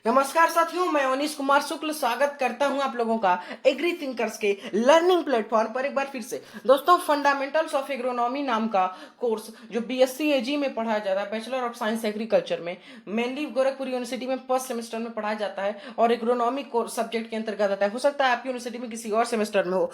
नमस्कार साथियों, मैं अनीश कुमार शुक्ल स्वागत करता हूं आप लोगों का एग्री थिंकर्स के लर्निंग प्लेटफॉर्म पर एक बार फिर से। दोस्तों, फंडामेंटल्स ऑफ एग्रोनॉमी नाम का कोर्स जो बीएससी एजी में पढ़ाया जाता है, बैचलर ऑफ साइंस एग्रीकल्चर में, मेनली गोरखपुर यूनिवर्सिटी में फर्स्ट सेमेस्टर में पढ़ाया जाता है और एग्रोनॉमी सब्जेक्ट के अंतर्गत आता है। हो सकता है आपकी यूनिवर्सिटी में किसी और सेमेस्टर में हो।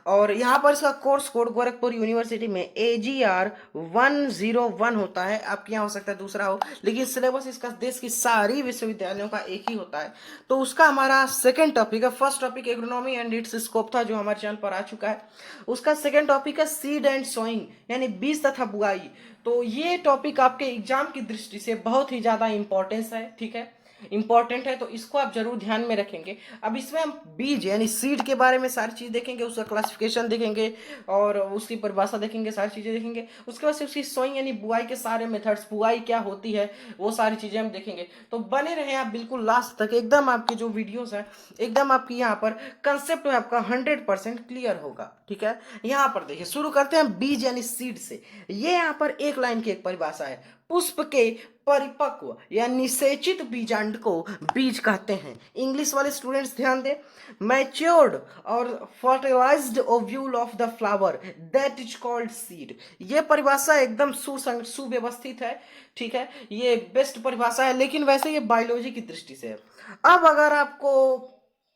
और यहाँ पर इसका कोर्स कोड गोरखपुर यूनिवर्सिटी में AGR 101 होता है। आपके यहाँ हो सकता है दूसरा हो, लेकिन सिलेबस इसका देश की सारी विश्वविद्यालयों का एक ही होता है। तो उसका हमारा सेकंड टॉपिक है। First topic agronomy and it's scope था, जो हमारे चैनल पर आ चुका है। उसका सेकंड टॉपिक है सीड एंड सोइंग, यानी बीज तथा बुआई। तो ये टॉपिक आपके एग्जाम की दृष्टि से बहुत ही ज्यादा इंपॉर्टेंस है, ठीक है, इंपॉर्टेंट है, तो इसको आप जरूर ध्यान में रखेंगे। अब इसमें हम बीज यानी सीड के बारे में सारी चीज देखेंगे, उसका क्लासिफिकेशन देखेंगे और उसकी परिभाषा देखेंगे, सारी चीजें देखेंगे। उसके बाद से उसकी सोइंग यानी बुआई के सारे मेथड्स, बुआई क्या होती है, वो सारी चीजें हम देखेंगे। तो बने रहे आप बिल्कुल लास्ट तक, एकदम आपके जो वीडियोस हैं एकदम आपकी यहाँ पर कंसेप्ट में आपका 100% क्लियर होगा, ठीक है। यहाँ पर देखिए, शुरू करते हैं बीज यानी सीड से। ये यहाँ पर एक लाइन की एक परिभाषा है। पुष्प के परिपक्व या निषेचित बीजांड को बीज कहते हैं। इंग्लिश वाले स्टूडेंट्स ध्यान दें। मैच्योर्ड और fertilised ovule of the flower that is called seed. ये परिभाषा एकदम सुव्यवस्थित है, ठीक है, ये बेस्ट परिभाषा है, लेकिन वैसे ये बायोलॉजी की दृष्टि से है। अब अगर आप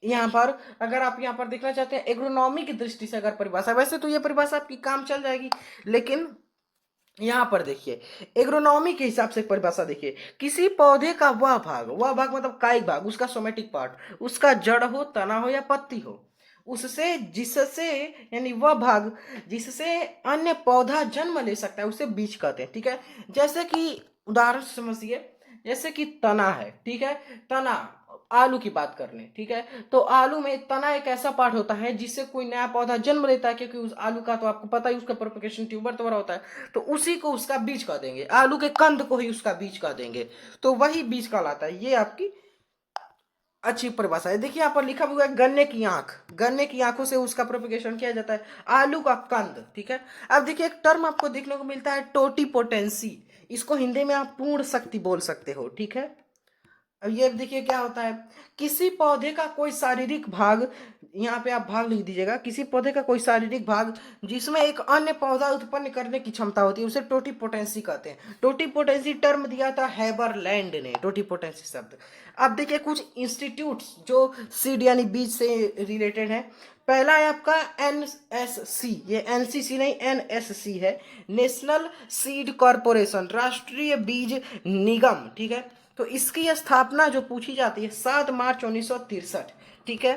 यहाँ पर देखना चाहते हैं एग्रोनॉमी की दृष्टि से अगर परिभाषा, वैसे तो ये परिभाषा आपकी काम चल जाएगी, लेकिन यहां पर देखिए एग्रोनॉमी के हिसाब से परिभाषा देखिए। किसी पौधे का वह भाग मतलब कायिक भाग, उसका सोमेटिक पार्ट, उसका जड़ हो, तना हो या पत्ती हो, उससे जिससे यानी वह भाग जिससे अन्य पौधा जन्म ले सकता है, उसे बीज कहते हैं, ठीक है। जैसे कि उदाहरण से समझिए, जैसे कि तना है, ठीक है, तना, आलू की बात कर लें, ठीक है। तो आलू में तना एक ऐसा पार्ट होता है जिससे कोई नया पौधा जन्म लेता है, क्योंकि उस आलू का तो आपको पता ही उसका प्रोपगेशन ट्यूबर द्वारा होता है। तो उसी को उसका बीज कह देंगे, आलू के कंद को ही उसका बीज कह देंगे, तो वही बीज कहलाता है। ये आपकी अच्छी परिभाषा है। देखिए यहाँ पर लिखा हुआ है गन्ने की आंख, गन्ने की आंखों से उसका प्रोपगेशन किया जाता है। आलू का कंद, ठीक है। अब देखिए एक टर्म आपको देखने को मिलता है टोटीपोटेंसी। इसको हिंदी में आप पूर्ण शक्ति बोल सकते हो, ठीक है। अब ये देखिए क्या होता है। किसी पौधे का कोई शारीरिक भाग, यहाँ पे आप भाग लिख दीजिएगा, किसी पौधे का कोई शारीरिक भाग जिसमें एक अन्य पौधा उत्पन्न करने की क्षमता होती है, उसे टोटीपोटेंसी कहते हैं। टोटीपोटेंसी टर्म दिया था हैबरलैंड ने, टोटीपोटेंसी शब्द। अब देखिए कुछ इंस्टीट्यूट्स जो सीड यानी बीज से रिलेटेड है। पहला है आपका NSC, ये NCC नहीं NSC है, नेशनल सीड कॉरपोरेशन, राष्ट्रीय बीज निगम, ठीक है। तो इसकी स्थापना जो पूछी जाती है 7 मार्च 1963, ठीक है।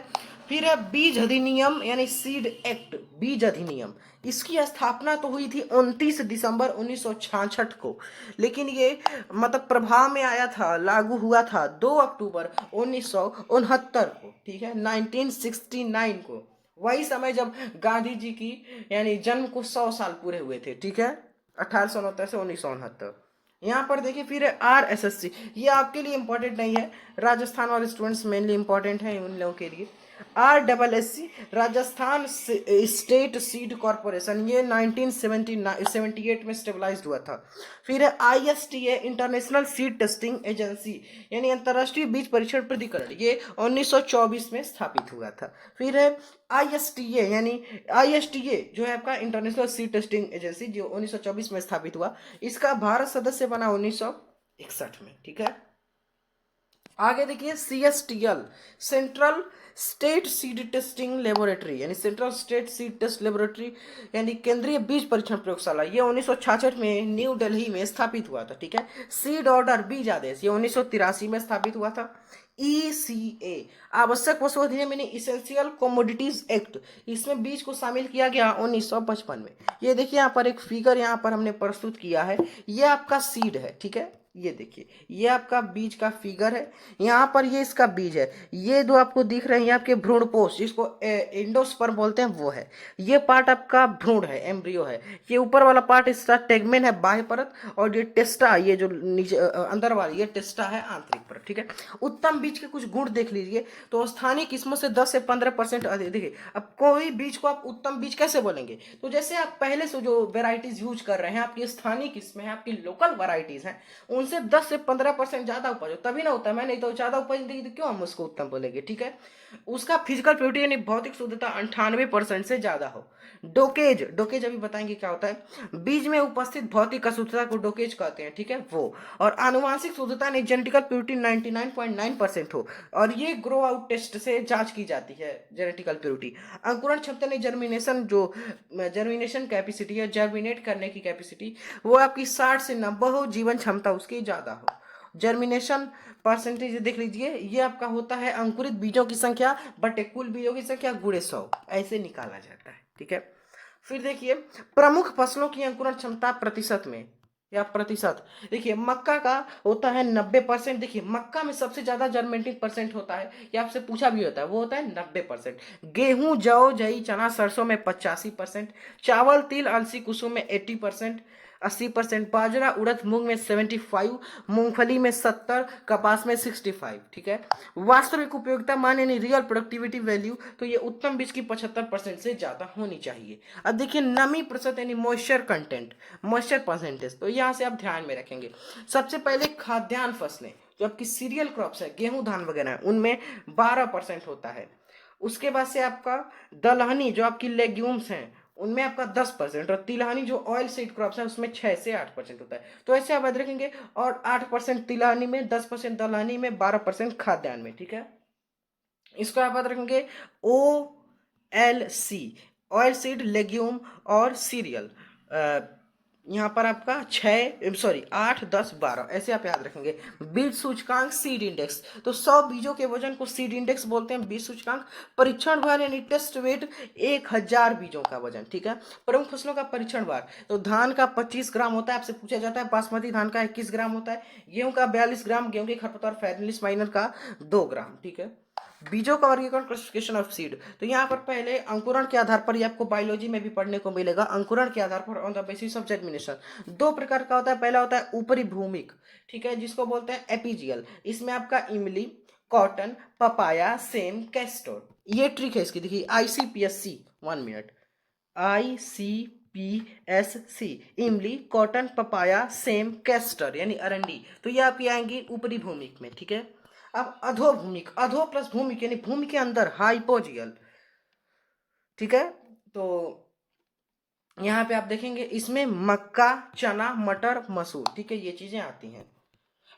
फिर है बीज अधिनियम यानी सीड एक्ट, बीज अधिनियम, इसकी स्थापना तो हुई थी 29 दिसंबर 1966 को, लेकिन ये मतलब प्रभाव में आया था, लागू हुआ था 2 अक्टूबर 1969 को, ठीक है, 1969 को। वही समय जब गांधी जी की यानी जन्म को 100 साल पूरे हुए थे, ठीक है, 1869 से 1969। यहाँ पर देखिए फिर है RSSC, ये आपके लिए इंपॉर्टेंट नहीं है, राजस्थान वाले स्टूडेंट्स मेनली इंपॉर्टेंट है उन लोगों के लिए। RSSC Rajasthan state seed corporation, ये 1978 में स्टेबलाइज्ड हुआ था। फिर है ISTA international seed testing agency, यानी अंतर्राष्ट्रीय बीज परीक्षण प्राधिकरण, ये 1924 में स्थापित हुआ था। फिर है ISTA यानी ISTA जो है आपका इंटरनेशनल सीड टेस्टिंग एजेंसी, जो 1924 में स्थापित हुआ। इसका भारत सदस्य बना 1961 में, ठीक है। आगे देखिए CSTL central state seed testing laboratory, यानी central state seed test laboratory, यानी केंद्रीय बीज परीक्षण प्रयोगशाला, ये 1966 में न्यू दिल्ली में स्थापित हुआ था, ठीक है। सीड ऑर्डर बीज आदेश, ये 1983 में स्थापित हुआ था। ECA आवश्यक वस्तु अधिनियम यानी इसेंशियल कमोडिटीज एक्ट, इसमें बीज को शामिल किया गया 1955 में। ये देखिए यहाँ पर एक फिगर यहाँ पर हमने प्रस्तुत किया है, ये आपका सीड है, ठीक है। ये देखिए ये आपका बीज का फिगर है, यहाँ पर ये इसका बीज है। ये दो आपको दिख रहे हैं ये आपके भ्रूणपोष, जिसको एंडोस्पर्म बोलते हैं, वो है। ये पार्ट आपका भ्रूण है, एम्ब्रियो है। ये ऊपर वाला पार्ट इसका टेगमेन है, बाह्य परत, और ये टेस्टा, ये जो नीचे अंदर वाली ये टेस्टा है, आंतरिक परत, ठीक है। उत्तम बीज के कुछ गुण देख लीजिए। तो स्थानीय किस्मों से 10 से 15% अधिक। देखिए अब कोई बीज को आप उत्तम बीज कैसे बोलेंगे, तो जैसे आप पहले से जो वेराइटीज यूज कर रहे हैं, आपकी स्थानीय किस्में हैं, आपकी लोकल वेराइटीज हैं, उनसे 10 से 15% ज्यादा उपज हो तभी ना होता है। मैं नहीं तो ज्यादा उपज देगी तो क्यों हम उसको उत्तम बोलेंगे, ठीक है। उसका फिजिकल प्योरिटी यानी भौतिक शुद्धता 98% से ज्यादा हो। डोकेज, डोकेज अभी बताएंगे क्या होता है। बीज में उपस्थित भौतिक अशुद्धता को डोकेज कहते हैं, ठीक है वो। और आनुवांशिक शुद्धता यानी जेनेटिकल प्योरिटी 99.9% हो, और ये ग्रो आउट टेस्ट से जांच की जाती है जेनेटिकल प्योरिटी। अंकुरण क्षमता यानी जर्मिनेशन, जो जर्मिनेशन कैपेसिटी है, जर्मिनेट करने की कैपेसिटी, वो आपकी 60 से 90 हो, जीवन क्षमता उसकी ज्यादा हो। जर्मिनेशन परसेंटेज देख लीजिए, ये आपका होता है अंकुरित बीजों की संख्या बटे कुल बीजों की संख्या गुणे 100, ऐसे निकाला जाता है, ठीक है। फिर देखिए प्रमुख फसलों की अंकुरण क्षमता प्रतिशत में या प्रतिशत, देखिए मक्का का होता है 90%। देखिए मक्का में सबसे ज्यादा जर्मेंटिंग परसेंट होता है, ये आपसे पूछा भी होता है, वो होता है 90%। गेहूं, जौ, जई, चना, सरसों में 85%, चावल, तिल, अलसी, कुसुम में 80%, 80%, बाजरा, उड़द, मूंग में 75, मूंगफली में 70, कपास में 65, ठीक है। वास्तविक उपयोगिता मान यानी रियल प्रोडक्टिविटी वैल्यू, तो ये उत्तम बीज की 75% से ज्यादा होनी चाहिए। अब देखिए नमी प्रतिशत यानी मॉइस्चर कंटेंट, मॉइस्चर परसेंटेज, तो यहाँ से आप ध्यान में रखेंगे। सबसे पहले खाद्यान्न फसलें जो आपकी सीरियल क्रॉप्स है, गेहूं, धान वगैरह, उनमें 12% होता है। उसके बाद से आपका दलहनी जो आपकी लेग्यूम्स हैं, उनमें आपका 10%, और तिलहनी जो ऑयल सीड क्रॉप्स है उसमें 6 से 8% होता है। तो ऐसे आप याद रखेंगे, और 8% तिलहनी में, 10% दलहनी में, 12% खाद्यान्न में, ठीक है। इसको आप याद रखेंगे। O L C, oil seed, legume और सीरियल, यहाँ पर आपका 8, 10, 12 ऐसे आप याद रखेंगे। बीज सूचकांक, सीड इंडेक्स, तो 100 बीजों के वजन को सीड इंडेक्स बोलते हैं, बीज सूचकांक। परीक्षण भार यानी टेस्ट वेट 1000 बीजों का वजन, ठीक है। प्रमुख फसलों का परीक्षण भार, तो धान का 25 ग्राम होता है, आपसे पूछा जाता है। बासमती धान का 21 ग्राम होता है। गेहूं का 42 ग्राम, गेहूं के खरपतवार फैनलिस माइनर का 2 ग्राम, ठीक है। बीजों का वर्गीकरण, क्लासिफिकेशन ऑफ सीड, तो यहाँ पर पहले अंकुरण के आधार पर, ये आपको बायोलॉजी में भी पढ़ने को मिलेगा। अंकुरण के आधार पर, on the basis of germination, दो प्रकार का होता है। पहला होता है ऊपरी भूमिक, ठीक है, जिसको बोलते हैं एपीजियल। इसमें आपका इमली, कॉटन, पपाया, सेम, कैस्टोर, ये ट्रिक है इसकी। देखिए ICPSC, 1 मिनट, ICPSC, इमली, कॉटन, पपाया, सेम, कैस्टर यानी अरंडी, तो ये आपकी आएंगी ऊपरी भूमिक में, ठीक है। अब अधोभूमिक, अधो प्लस भूमिक यानी भूमि के अंदर, हाइपोजियल, ठीक है। तो यहाँ पे आप देखेंगे इसमें मक्का, चना, मटर, मसूर, ठीक है, ये चीजें आती हैं।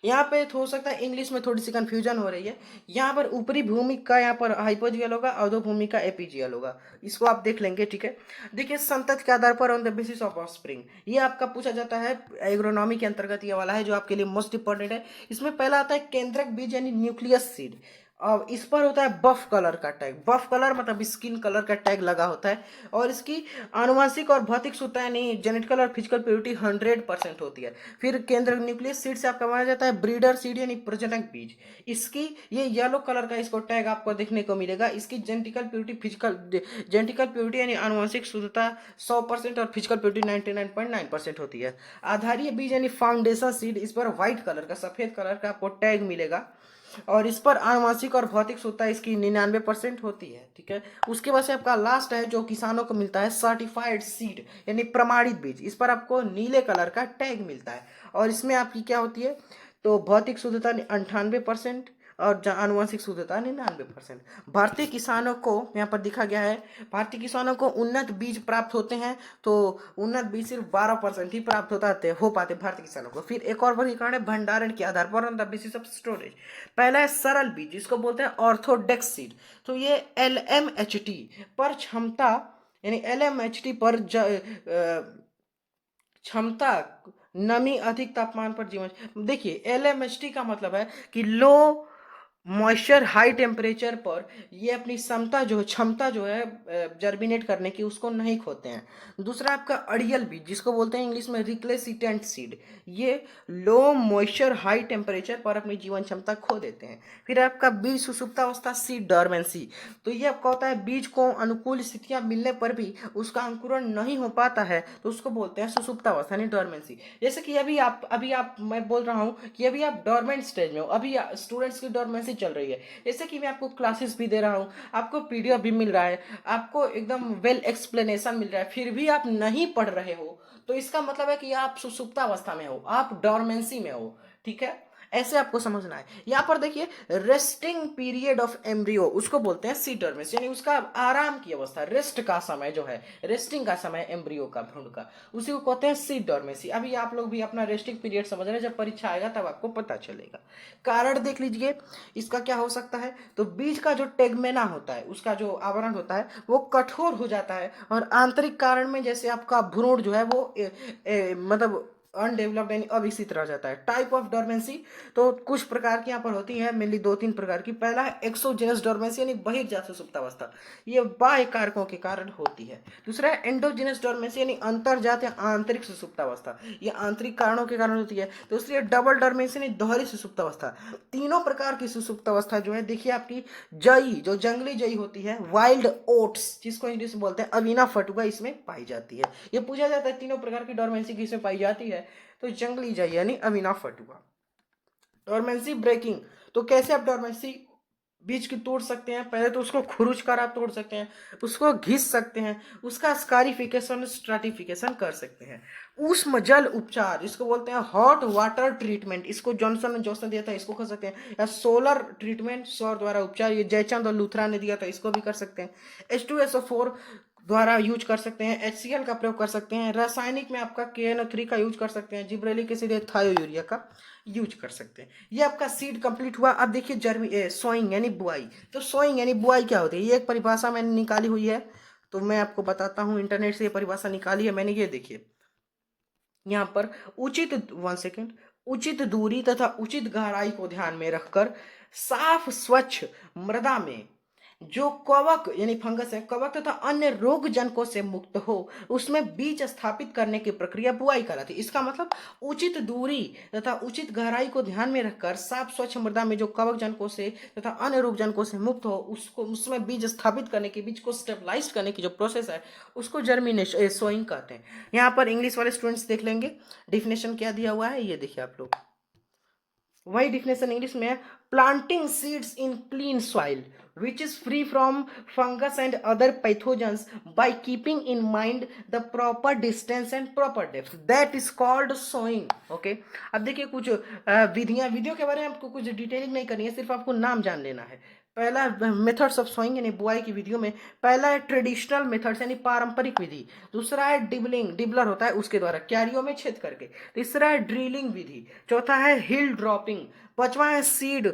यहाँ पे हो सकता है इंग्लिश में थोड़ी सी कंफ्यूजन हो रही है। यहाँ पर ऊपरी भूमि का यहाँ पर हाइपोजियल होगा, अधोभूमि का एपीजियल होगा, इसको आप देख लेंगे, ठीक है। देखिए संतति के आधार पर, on the basis of offspring, ये आपका पूछा जाता है एग्रोनॉमी के अंतर्गत, ये वाला है जो आपके लिए मोस्ट इंपॉर्टेंट है। इसमें पहला आता है केंद्रक बीज यानी न्यूक्लियस सीड, और इस पर होता है बफ कलर का टैग, बफ कलर मतलब स्किन कलर का टैग लगा होता है। और इसकी आनुवंशिक और भौतिक शुद्धता यानी जेनेटिकल और फिजिकल प्योरिटी 100% होती है। फिर केंद्र न्यूक्लियस सीड से आपका माना जाता है ब्रीडर सीड यानी प्रजनक बीज, इसकी ये येलो कलर का इसको टैग आपको देखने को मिलेगा। इसकी genetical purity, physical genetical purity यानी आनुवंशिक शुद्धता 100% और फिजिकल प्योरिटी 99.9% होती है। आधारीय बीज यानी फाउंडेशन सीड, इस पर व्हाइट कलर का, सफेद कलर का आपको टैग मिलेगा, और इस पर आनुवंशिक और भौतिक शुद्धता इसकी 99% होती है, ठीक है। उसके बाद से आपका लास्ट है जो किसानों को मिलता है, सर्टिफाइड सीड यानी प्रमाणित बीज, इस पर आपको नीले कलर का टैग मिलता है, और इसमें आपकी क्या होती है, तो भौतिक शुद्धता 98% और आनुवंशिक शुद्धता 99%। भारतीय किसानों को यहाँ पर दिखा गया है, भारतीय किसानों को उन्नत बीज प्राप्त होते हैं, तो उन्नत बीज सिर्फ 12% ही प्राप्त हो पाते भारतीय किसानों को। फिर एक और वर्गीकरण है भंडारण के आधार पर, on the basis of storage. पहला है सरल बीज, जिसको बोलते हैं ऑर्थोडॉक्स सीड, तो ये LMHT पर क्षमता यानी LMHT पर क्षमता, नमी, अधिक तापमान पर जीवन। देखिए LMHT का मतलब है कि लो मॉइस्चर, हाई टेम्परेचर पर ये अपनी क्षमता जो है जर्मिनेट करने की, उसको नहीं खोते हैं। दूसरा आपका अड़ियल बीज, जिसको बोलते हैं इंग्लिश में रिक्लेसिटेंट सीड, ये लो मॉइस्चर, हाई टेम्परेचर पर अपनी जीवन क्षमता खो देते हैं। फिर आपका बीज सुसुप्तावस्था, सीड डॉर्मेंसी, तो ये आपका होता है बीज को अनुकूल स्थितियां मिलने पर भी उसका अंकुरण नहीं हो पाता है, तो उसको बोलते हैं सुसुप्तावस्था यानी डॉर्मेंसी। जैसे कि अभी आप मैं बोल रहा हूँ कि अभी आप डॉर्मेंट स्टेज में हो, अभी स्टूडेंट्स की डॉर्मेंसी चल रही है। जैसे कि मैं आपको क्लासेस भी दे रहा हूँ, आपको PDF भी मिल रहा है, आपको एकदम वेल एक्सप्लेनेशन मिल रहा है, फिर भी आप नहीं पढ़ रहे हो, तो इसका मतलब है कि आप सुसुप्तावस्था में हो, आप डॉर्मेंसी में हो, ठीक है, ऐसे आपको समझना है। यहाँ पर देखिए रेस्टिंग पीरियड ऑफ एम्ब्रियो, उसको बोलते हैं सी डर्मिस, यानी उसका आराम की अवस्था, रेस्ट का समय जो है, रेस्टिंग का समय एम्ब्रियो का, भ्रूण का, उसी को कहते हैं सी डर्मिस। अभी आप लोग भी अपना रेस्टिंग पीरियड समझ रहे हैं, जब परीक्षा आएगा तब आपको पता चलेगा। कारण देख लीजिए इसका क्या हो सकता है, तो बीज का जो टेगमेना होता है, उसका जो आवरण होता है वो कठोर हो जाता है, और आंतरिक कारण में जैसे आपका भ्रूण जो है वो मतलब अनडेवलप्ड यानी अविकसित रह जाता है। टाइप ऑफ डोरमेंसी, तो कुछ प्रकार की यहाँ पर होती है, मेनली 2-3 प्रकार की। पहला है एक्सोजेनस डोरमेंसी यानी बहिर्जात सुसुप्तावस्था, ये बाह्य कारकों के कारण होती है। दूसरा है एंडोजेनस डोरमेंसी यानी अंतर्जात या आंतरिक सुसुप्तावस्था, ये आंतरिक कारणों के कारण होती है। दूसरी है डबल डोरमेंसी यानी दोहरी सुसुप्तावस्था। तीनों प्रकार की सुसुप्तावस्था जो है देखिए आपकी जई, जो जंगली जई होती है, वाइल्ड ओट्स जिसको इंग्लिश में बोलते हैं, अवीना फटुगा, इसमें पाई जाती है। ये पूछा जाता है तीनों प्रकार की डोरमेंसी किसमें पाई जाती है, तो जंगली जई यानी अवीना फटुगा। डोरमेंसी ब्रेकिंग, तो कैसे आप डोरमेंसी बीज की तोड़ सकते हैं, पहले तो उसको खुरुच कर आप तोड़ सकते हैं, उसको घिस सकते हैं, उसका स्कारिफिकेशन स्ट्राटिफिकेशन कर सकते हैं। उष्म जल उपचार, इसको बोलते हैं हॉट वाटर ट्रीटमेंट, इसको जॉनसन एंड जॉनसन दिया था, इसको कर सकते हैं। या सोलर ट्रीटमेंट, सौर द्वारा उपचार, ये जयचंद और लूथरा ने दिया था, इसको भी कर सकते हैं। H2SO4 द्वारा यूज कर सकते हैं, HCl का प्रयोग कर सकते हैं। रासायनिक में आपका KNO3 का यूज कर सकते हैं, जिब्रेलिक एसिड या थायोयूरिया का यूज कर सकते हैं। ये आपका सीड कंप्लीट हुआ। अब देखिए सोइंग यानी बुआई, तो सोइंग यानी बुआई क्या होती है, ये एक परिभाषा मैंने निकाली हुई है, तो मैं आपको बताता हूँ, इंटरनेट से ये परिभाषा निकाली है मैंने। ये देखिए यहाँ पर उचित 1 सेकेंड, उचित दूरी तथा उचित गहराई को ध्यान में रखकर साफ स्वच्छ मृदा में जो कवक यानी फंगस है, कवक तथा अन्य रोग जनकों से मुक्त हो, उसमें बीज स्थापित करने की प्रक्रिया बुआई कहलाती है। इसका मतलब उचित दूरी तथा उचित गहराई को ध्यान में रखकर साफ स्वच्छ मृदा में जो कवक जनकों से तथा अन्य रोग जनकों से मुक्त हो, उसको उसमें बीज स्थापित करने की, बीज को स्टेबलाइज करने की जो प्रोसेस है, उसको जर्मिनेशन सोइंग कहते हैं। यहाँ पर इंग्लिश वाले स्टूडेंट्स देख लेंगे डिफिनेशन क्या दिया हुआ है, ये देखिए आप लोग, वही डिफिनेशन इंग्लिश में है, planting seeds in clean soil which is free from fungus and other pathogens by keeping in mind the proper distance and proper depth, that is called sowing। okay, अब देखिए कुछ विधियों के बारे में आपको कुछ डिटेलिंग नहीं करनी है, सिर्फ आपको नाम जान लेना है। पहला मेथड्स ऑफ सोइंग यानी बुआई की विधियों में, पहला है ट्रेडिशनल मेथड्स यानी पारंपरिक विधि। दूसरा है डिबलिंग, डिबलर होता है उसके द्वारा क्यारियों में छेद करके। तीसरा है ड्रिलिंग विधि। चौथा है हिल ड्रॉपिंग। पांचवा है seed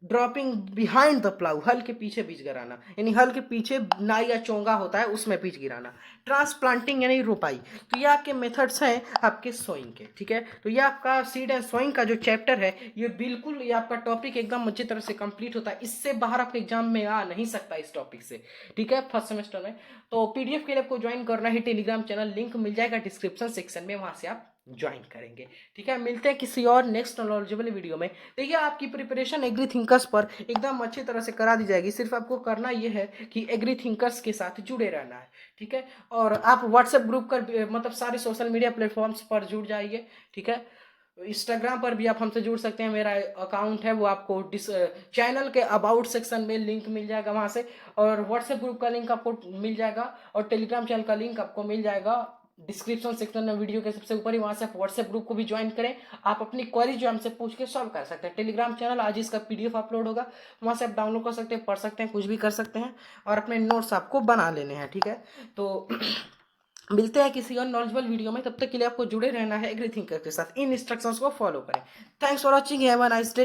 dropping behind the plough, हल के पीछे बीज गिराना, यानी हल के पीछे नाई या चोंगा होता है उसमें बीज गिराना। ट्रांसप्लांटिंग यानी रोपाई। तो ये आपके मेथड्स हैं आपके सोइंग के, ठीक है। तो ये आपका सीड एंड सोइंग का जो चैप्टर है, ये बिल्कुल ये आपका टॉपिक एकदम अच्छी तरह से कंप्लीट होता है, इससे बाहर आपके एग्जाम में आ नहीं सकता इस टॉपिक से, ठीक है, फर्स्ट सेमेस्टर में। तो पीडीएफ के लिए आपको ज्वाइन करना है टेलीग्राम चैनल, लिंक मिल जाएगा डिस्क्रिप्शन सेक्शन में, वहां से आप ज्वाइन करेंगे, ठीक है। मिलते हैं किसी और नेक्स्ट नॉलेजेबल वीडियो में। देखिए आपकी प्रिपरेशन एग्री थिंकर्स पर एकदम अच्छी तरह से करा दी जाएगी, सिर्फ आपको करना यह है कि एग्री थिंकर्स के साथ जुड़े रहना है, ठीक है। और आप व्हाट्सएप ग्रुप कर मतलब सारे सोशल मीडिया प्लेटफॉर्म्स पर जुड़ जाइए, ठीक है। इंस्टाग्राम पर भी आप हमसे जुड़ सकते हैं, मेरा अकाउंट है वो आपको चैनल के अबाउट सेक्शन में लिंक मिल जाएगा वहां से, और व्हाट्सएप ग्रुप का लिंक आपको मिल जाएगा, और टेलीग्राम चैनल का लिंक आपको मिल जाएगा डिस्क्रिप्शन सेक्शन में वीडियो के सबसे ऊपर ही, वहां से आप व्हाट्सएप ग्रुप को भी ज्वाइन करें। आप अपनी क्वेरी जो हमसे पूछ के सॉल्व कर सकते हैं। टेलीग्राम चैनल आज इसका पीडीएफ अपलोड होगा, वहां से आप डाउनलोड कर सकते हैं, पढ़ सकते हैं, कुछ भी कर सकते हैं, और अपने नोट्स आपको बना लेने हैं, ठीक है। तो मिलते हैं किसी और नॉलेजेबल वीडियो में, तब तक के लिए आपको जुड़े रहना है एग्रीथिंकर के साथ, इन इंस्ट्रक्शंस को फॉलो करें। Thanks for watching, have a nice day.